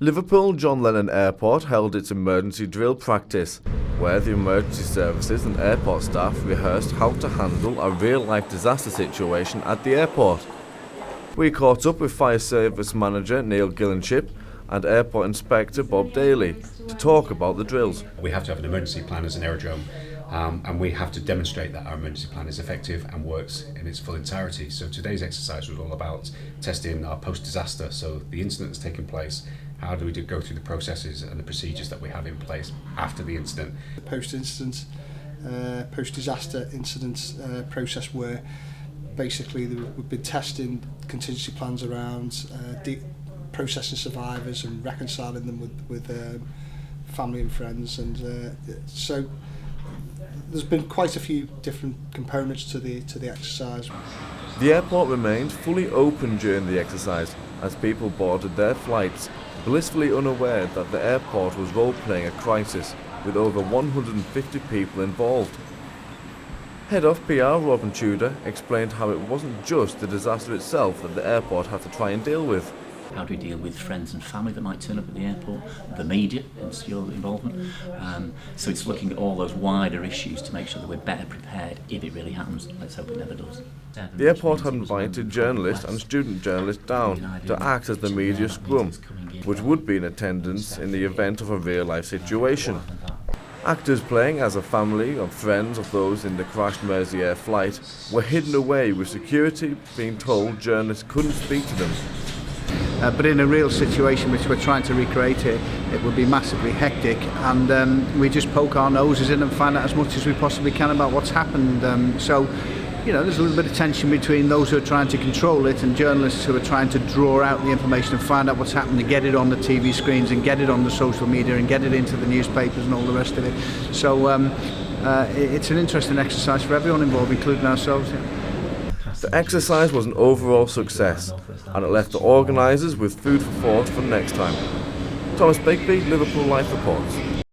Liverpool John Lennon Airport held its emergency drill practice, where the emergency services and airport staff rehearsed how to handle a real-life disaster situation at the airport. We caught up with Fire Service Manager Neil Gillenship and Airport Inspector Bob Daly to talk about the drills. We have to have an emergency plan as an aerodrome, and we have to demonstrate that our emergency plan is effective and works in its full entirety. So today's exercise was all about testing our post-disaster, so the incident that's taken place, how do we go through the processes and the procedures that we have in place after the incident. The post-incident, post-disaster incident process where basically we've been testing contingency plans around processing survivors and reconciling them with family and friends, and so there's been quite a few different components to the exercise. The airport remained fully open during the exercise as people boarded their flights, blissfully unaware that the airport was role-playing a crisis with over 150 people involved. Head of PR Robin Tudor explained how it wasn't just the disaster itself that the airport had to try and deal with. How do we deal with friends and family that might turn up at the airport, the media, hence your involvement. So it's looking at all those wider issues to make sure that we're better prepared if it really happens. Let's hope it never does. The airport had invited journalists and student journalists down to act as the media scrum, which would be in attendance in the event of a real-life situation. Actors playing as a family or friends of those in the crashed Mersey flight were hidden away, with security being told journalists couldn't speak to them. But in a real situation which we're trying to recreate here, it would be massively hectic, and we just poke our noses in and find out as much as we possibly can about what's happened. So, you know, there's a little bit of tension between those who are trying to control it and journalists who are trying to draw out the information and find out what's happened and get it on the TV screens and get it on the social media and get it into the newspapers and all the rest of it. So it's an interesting exercise for everyone involved, including ourselves. Yeah. The exercise was an overall success, and it left the organisers with food for thought for next time. Thomas Begbie, Liverpool Life reports.